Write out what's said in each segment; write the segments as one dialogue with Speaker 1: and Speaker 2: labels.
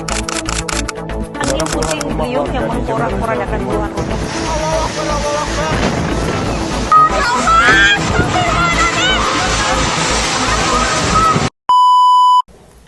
Speaker 1: Angin puting beliung yang memporak-porandakan puluhan rumah.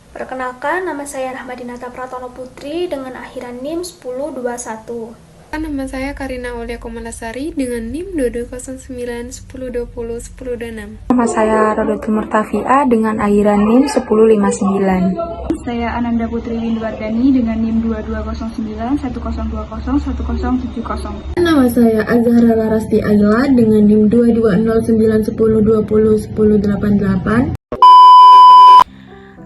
Speaker 2: Perkenalkan, nama saya Rahmadinata Pratono Putri dengan akhiran NIM 1021.
Speaker 3: Nama saya Karina Aulia Komalasari dengan NIM 220910201026.
Speaker 4: Nama saya Rodatul Murtafi'ah dengan akhiran NIM 1059.
Speaker 5: Saya Ananda Putri Windwardani dengan NIM 220910201070.
Speaker 6: Nama saya Azhara Larasti Ayla dengan NIM 220910201088.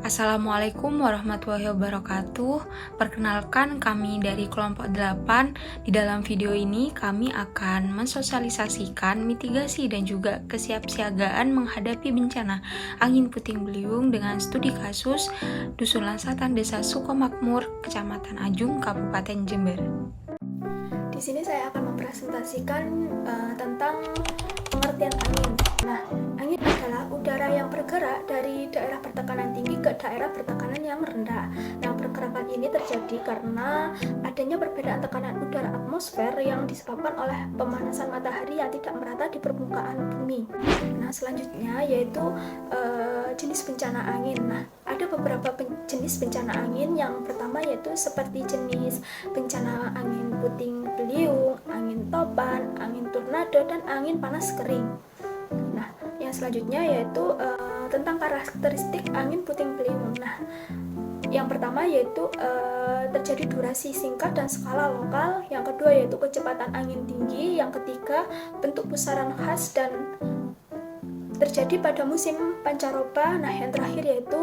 Speaker 4: Assalamualaikum warahmatullahi wabarakatuh. Perkenalkan, kami dari kelompok 8. Di dalam video ini kami akan mensosialisasikan mitigasi dan juga kesiapsiagaan menghadapi bencana angin puting beliung dengan studi kasus Dusun Lansatan, Desa Sukomakmur, Kecamatan Ajung, Kabupaten Jember.
Speaker 2: Di sini saya akan mempresentasikan tentang pengertian angin. Nah, angin adalah udara yang bergerak dari daerah bertekanan tinggi ke daerah bertekanan yang rendah. Nah, pergerakan ini terjadi karena adanya perbedaan tekanan udara atmosfer yang disebabkan oleh pemanasan matahari yang tidak merata di permukaan bumi. Nah, selanjutnya yaitu jenis bencana angin. Nah, ada beberapa jenis bencana angin. Yang pertama yaitu seperti jenis bencana angin puting beliung, angin topan, angin tornado, dan angin panas kering. Nah, yang selanjutnya yaitu tentang karakteristik angin puting beliung. Nah, yang pertama yaitu terjadi durasi singkat dan skala lokal. Yang kedua yaitu kecepatan angin tinggi. Yang ketiga, bentuk pusaran khas dan terjadi pada musim pancaroba. Nah, yang terakhir yaitu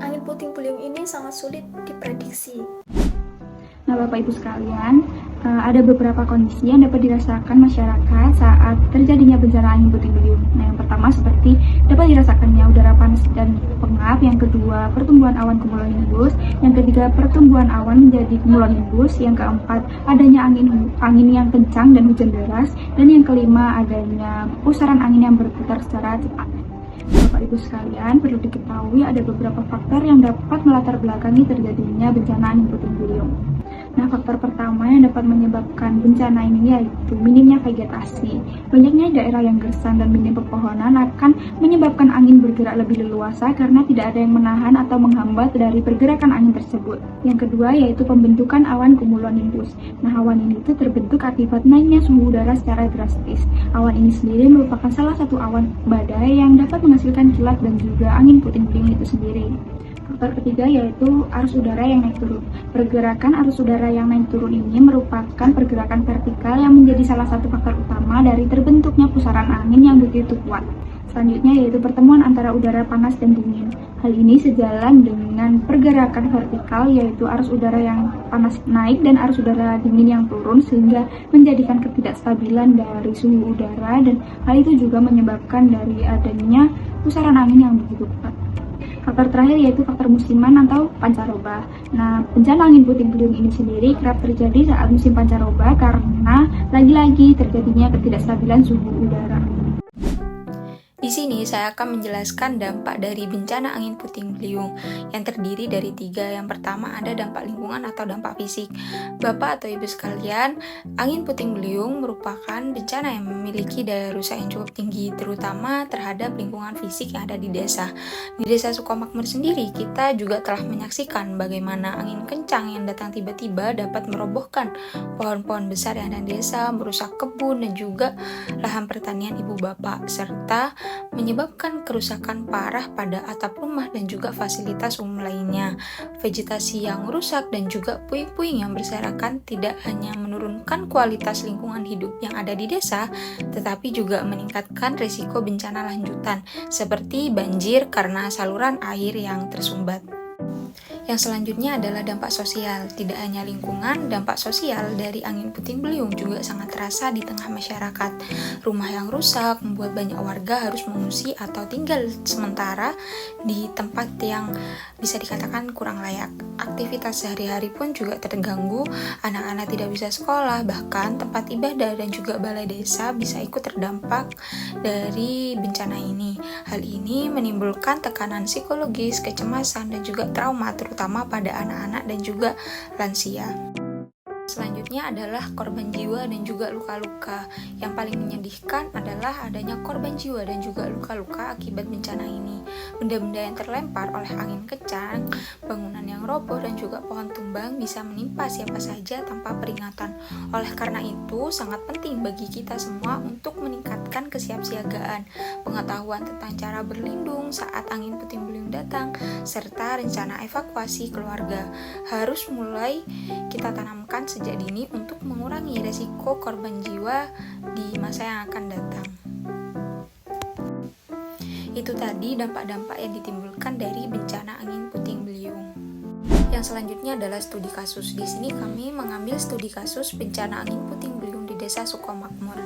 Speaker 2: angin puting beliung ini sangat sulit diprediksi.
Speaker 5: Nah, Bapak Ibu sekalian, ada beberapa kondisi yang dapat dirasakan masyarakat saat terjadinya bencana angin puting beliung. Nah, yang pertama seperti dapat dirasakannya udara panas dan pengap. Yang kedua, pertumbuhan awan cumulonimbus. Yang ketiga, pertumbuhan awan menjadi cumulonimbus. Yang keempat, adanya angin yang kencang dan hujan deras. Dan yang kelima, adanya pusaran angin yang berputar secara cepat. Bapak Ibu sekalian, perlu diketahui ada beberapa faktor yang dapat melatar belakangi terjadinya bencana angin puting beliung. Nah, faktor pertama yang dapat menyebabkan bencana ini yaitu minimnya vegetasi. Banyaknya daerah yang gersang dan minim pepohonan akan menyebabkan angin bergerak lebih leluasa karena tidak ada yang menahan atau menghambat dari pergerakan angin tersebut. Yang kedua yaitu pembentukan awan cumulonimbus. Nah, awan ini itu terbentuk akibat naiknya suhu udara secara drastis. Awan ini sendiri merupakan salah satu awan badai yang dapat menghasilkan kilat dan juga angin puting beliung itu sendiri. Faktor ketiga yaitu arus udara yang naik turun. Pergerakan arus udara yang naik turun ini merupakan pergerakan vertikal yang menjadi salah satu faktor utama dari terbentuknya pusaran angin yang begitu kuat. Selanjutnya yaitu pertemuan antara udara panas dan dingin. Hal ini sejalan dengan pergerakan vertikal yaitu arus udara yang panas naik dan arus udara dingin yang turun sehingga menjadikan ketidakstabilan dari suhu udara, dan hal itu juga menyebabkan dari adanya pusaran angin yang begitu kuat. Faktor terakhir yaitu faktor musiman atau pancaroba. Nah, bencana angin puting beliung ini sendiri kerap terjadi saat musim pancaroba karena lagi-lagi terjadinya ketidakstabilan suhu udara.
Speaker 4: Di sini saya akan menjelaskan dampak dari bencana angin puting beliung yang terdiri dari 3. Yang pertama ada dampak lingkungan atau dampak fisik. Bapak atau Ibu sekalian, angin puting beliung merupakan bencana yang memiliki daya rusak yang cukup tinggi, terutama terhadap lingkungan fisik yang ada di desa. Di Desa Sukomakmur sendiri, kita juga telah menyaksikan bagaimana angin kencang yang datang tiba-tiba dapat merobohkan pohon-pohon besar yang ada di desa, merusak kebun dan juga lahan pertanian ibu bapak, serta menyebabkan kerusakan parah pada atap rumah dan juga fasilitas umum lainnya. Vegetasi yang rusak dan juga puing-puing yang berserakan tidak hanya menurunkan kualitas lingkungan hidup yang ada di desa, tetapi juga meningkatkan risiko bencana lanjutan seperti banjir karena saluran air yang tersumbat. Yang selanjutnya adalah dampak sosial. Tidak hanya lingkungan, dampak sosial dari angin puting beliung juga sangat terasa di tengah masyarakat. Rumah yang rusak membuat banyak warga harus mengungsi atau tinggal sementara di tempat yang bisa dikatakan kurang layak. aktivitas sehari-hari pun juga terganggu, anak-anak tidak bisa sekolah, bahkan tempat ibadah dan juga balai desa bisa ikut terdampak dari bencana ini. Hal ini menimbulkan tekanan psikologis, kecemasan, dan juga trauma terutama pada anak-anak dan juga lansia. Selanjutnya adalah korban jiwa dan juga luka-luka. Yang paling menyedihkan adalah adanya korban jiwa dan juga luka-luka akibat bencana ini. Benda-benda yang terlempar oleh angin kencang, bangunan yang roboh, dan juga pohon tumbang bisa menimpa siapa saja tanpa peringatan. Oleh karena itu, sangat penting bagi kita semua untuk meningkatkan kesiapsiagaan, pengetahuan tentang cara berlindung saat angin puting beliung datang, serta rencana evakuasi keluarga. Harus mulai kita tanamkan sejak dini untuk mengurangi resiko korban jiwa di masa yang akan datang. Itu tadi dampak-dampak yang ditimbulkan dari bencana angin puting beliung. Yang selanjutnya adalah studi kasus. Di sini kami mengambil studi kasus bencana angin puting beliung di Desa Sukomakmur.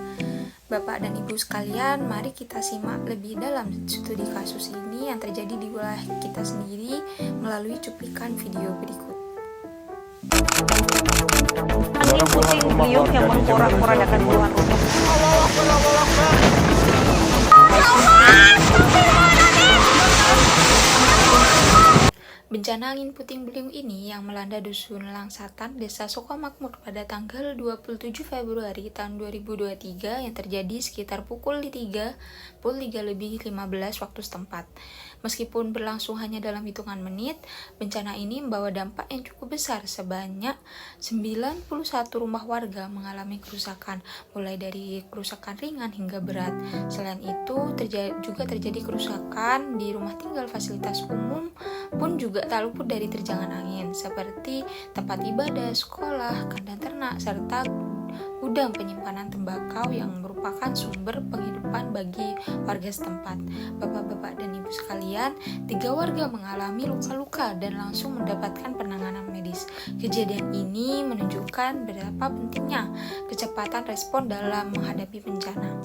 Speaker 4: Bapak dan Ibu sekalian, mari kita simak lebih dalam studi kasus ini yang terjadi di wilayah kita sendiri melalui cuplikan video berikut.
Speaker 1: Angin puting beliung yang memporak-porandakan puluhan rumah.
Speaker 4: Bencana angin puting beliung ini yang melanda dusun Langsatan, Desa Sukomakmur pada tanggal 27 Februari tahun 2023 yang terjadi sekitar pukul 3:15 waktu setempat. Meskipun berlangsung hanya dalam hitungan menit, bencana ini membawa dampak yang cukup besar. Sebanyak 91 rumah warga mengalami kerusakan, mulai dari kerusakan ringan hingga berat. Selain itu, juga terjadi kerusakan di rumah tinggal, fasilitas umum pun juga tak luput dari terjangan angin, seperti tempat ibadah, sekolah, kandang ternak, serta gudang penyimpanan tembakau yang merupakan sumber penghidupan bagi warga setempat. Bapak-bapak dan ibu sekalian, 3 warga mengalami luka-luka dan langsung mendapatkan penanganan medis. Kejadian ini menunjukkan betapa pentingnya kecepatan respon dalam menghadapi bencana.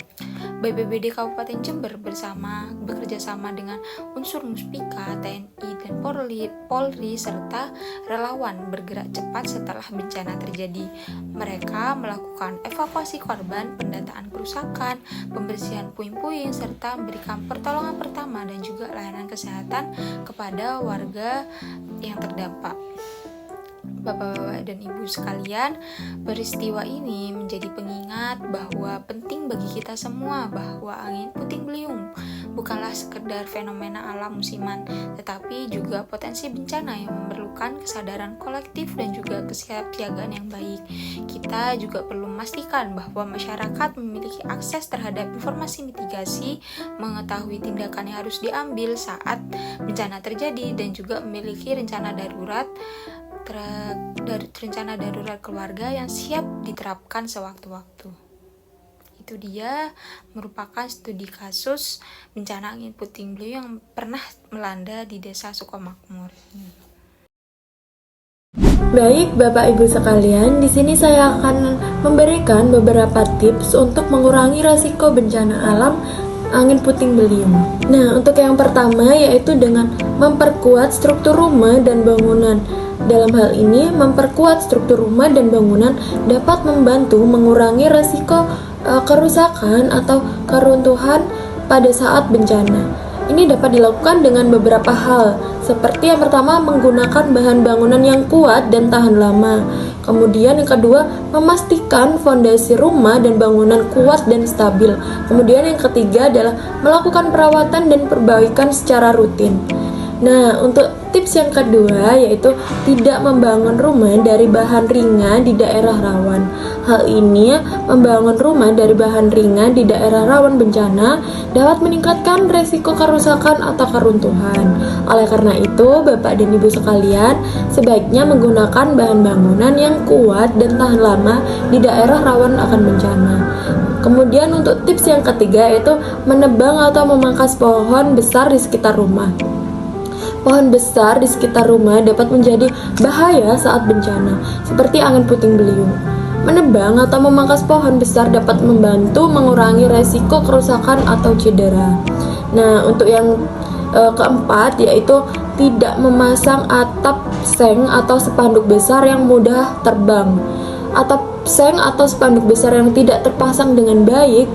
Speaker 4: BPBD Kabupaten Jember bekerja sama dengan unsur Muspika, TNI, dan Polri serta relawan bergerak cepat setelah bencana terjadi. Mereka melakukan evakuasi korban, pendataan kerusakan, pembersihan puing-puing, serta memberikan pertolongan pertama dan juga layanan kesehatan kepada warga yang terdampak. Bapak-bapak dan ibu sekalian, peristiwa ini menjadi pengingat bahwa penting bagi kita semua bahwa angin puting beliung bukanlah sekedar fenomena alam musiman, tetapi juga potensi bencana yang memerlukan kesadaran kolektif dan juga kesiapsiagaan yang baik. Kita juga perlu memastikan bahwa masyarakat memiliki akses terhadap informasi mitigasi, mengetahui tindakan yang harus diambil saat bencana terjadi, dan juga memiliki rencana darurat keluarga yang siap diterapkan sewaktu-waktu. Itu dia merupakan studi kasus bencana angin puting beliung yang pernah melanda di Desa Sukomakmur.
Speaker 6: Baik, Bapak Ibu sekalian, di sini saya akan memberikan beberapa tips untuk mengurangi risiko bencana alam angin puting beliung. Nah, untuk yang pertama yaitu dengan memperkuat struktur rumah dan bangunan. Dalam hal ini, memperkuat struktur rumah dan bangunan dapat membantu mengurangi risiko kerusakan atau keruntuhan pada saat bencana. Ini dapat dilakukan dengan beberapa hal, seperti yang pertama menggunakan bahan bangunan yang kuat dan tahan lama. Kemudian yang kedua, memastikan fondasi rumah dan bangunan kuat dan stabil. Kemudian yang ketiga adalah melakukan perawatan dan perbaikan secara rutin. Nah, untuk tips yang kedua yaitu tidak membangun rumah dari bahan ringan di daerah rawan. Hal ini, membangun rumah dari bahan ringan di daerah rawan bencana dapat meningkatkan resiko kerusakan atau keruntuhan. Oleh karena itu, Bapak dan Ibu sekalian, sebaiknya menggunakan bahan bangunan yang kuat dan tahan lama di daerah rawan akan bencana. Kemudian untuk tips yang ketiga yaitu menebang atau memangkas pohon besar di sekitar rumah. Pohon besar di sekitar rumah dapat menjadi bahaya saat bencana, seperti angin puting beliung. Menebang atau memangkas pohon besar dapat membantu mengurangi resiko kerusakan atau cedera. Nah, untuk yang keempat yaitu tidak memasang atap seng atau spanduk besar yang mudah terbang. Atap seng atau spanduk besar yang tidak terpasang dengan baik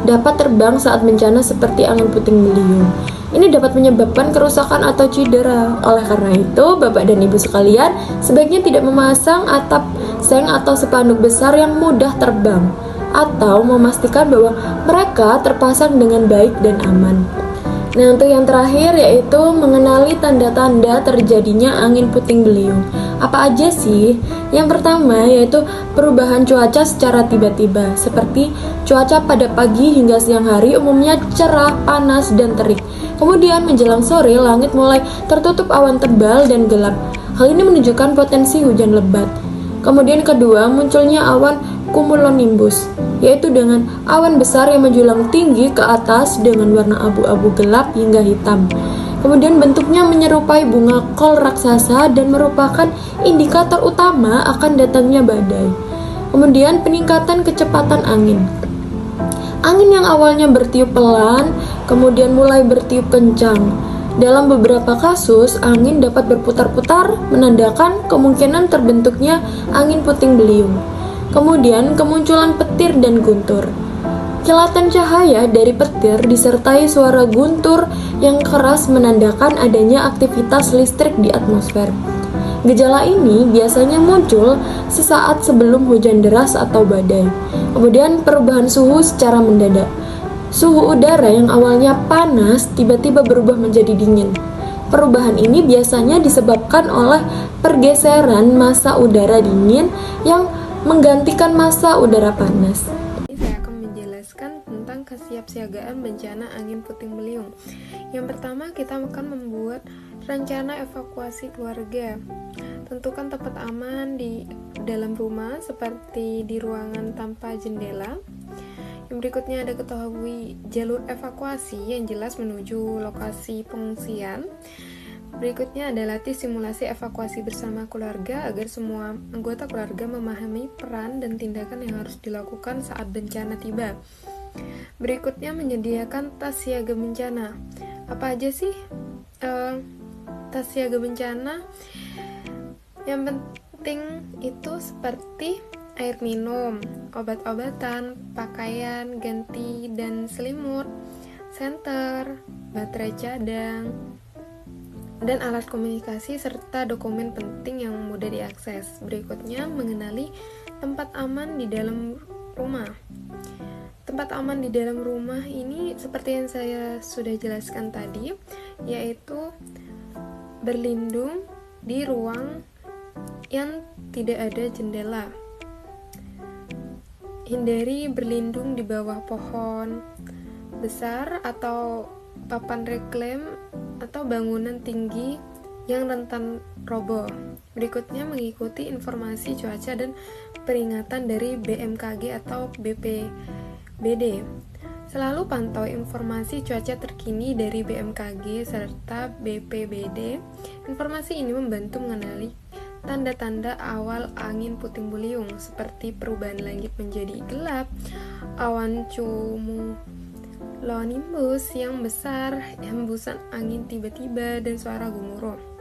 Speaker 6: dapat terbang saat bencana seperti angin puting beliung. Ini dapat menyebabkan kerusakan atau cedera. Oleh karena itu, Bapak dan Ibu sekalian, sebaiknya tidak memasang atap seng atau spanduk besar yang mudah terbang, atau memastikan bahwa mereka terpasang dengan baik dan aman. Nah, untuk yang terakhir yaitu mengenali tanda-tanda terjadinya angin puting beliung. Apa aja sih? Yang pertama yaitu perubahan cuaca secara tiba-tiba, seperti cuaca pada pagi hingga siang hari umumnya cerah, panas, dan terik. Kemudian menjelang sore langit mulai tertutup awan tebal dan gelap. Hal ini menunjukkan potensi hujan lebat. Kemudian kedua, munculnya awan cumulonimbus, yaitu dengan awan besar yang menjulang tinggi ke atas dengan warna abu-abu gelap hingga hitam. Kemudian bentuknya menyerupai bunga kol raksasa dan merupakan indikator utama akan datangnya badai. Kemudian peningkatan kecepatan angin. Angin yang awalnya bertiup pelan, kemudian mulai bertiup kencang. Dalam beberapa kasus, angin dapat berputar-putar, menandakan kemungkinan terbentuknya angin puting beliung. Kemudian, kemunculan petir dan guntur. Kilatan cahaya dari petir disertai suara guntur yang keras menandakan adanya aktivitas listrik di atmosfer. Gejala ini biasanya muncul sesaat sebelum hujan deras atau badai. Kemudian, perubahan suhu secara mendadak. Suhu udara yang awalnya panas tiba-tiba berubah menjadi dingin. Perubahan ini biasanya disebabkan oleh pergeseran massa udara dingin yang menggantikan massa udara panas.
Speaker 3: Saya akan menjelaskan tentang kesiapsiagaan bencana angin puting beliung. Yang pertama, kita akan membuat rencana evakuasi keluarga. Tentukan tempat aman di dalam rumah seperti di ruangan tanpa jendela. Yang berikutnya ada ketahui jalur evakuasi yang jelas menuju lokasi pengungsian. Berikutnya ada latih simulasi evakuasi bersama keluarga agar semua anggota keluarga memahami peran dan tindakan yang harus dilakukan saat bencana tiba. Berikutnya menyediakan tas siaga bencana. Apa aja sih tas siaga bencana? Yang penting itu seperti air minum, obat-obatan, pakaian, ganti dan selimut, senter, baterai cadang, dan alat komunikasi serta dokumen penting yang mudah diakses. Berikutnya, mengenali tempat aman di dalam rumah. Tempat aman di dalam rumah ini seperti yang saya sudah jelaskan tadi, yaitu berlindung di ruang yang tidak ada jendela. Hindari berlindung di bawah pohon besar atau papan reklam atau bangunan tinggi yang rentan roboh. Berikutnya mengikuti informasi cuaca dan peringatan dari BMKG atau BPBD. Selalu pantau informasi cuaca terkini dari BMKG serta BPBD. Informasi ini membantu mengenali tanda-tanda awal angin puting beliung seperti perubahan langit menjadi gelap, awan cumulonimbus yang besar, hembusan angin tiba-tiba, dan suara gemuruh.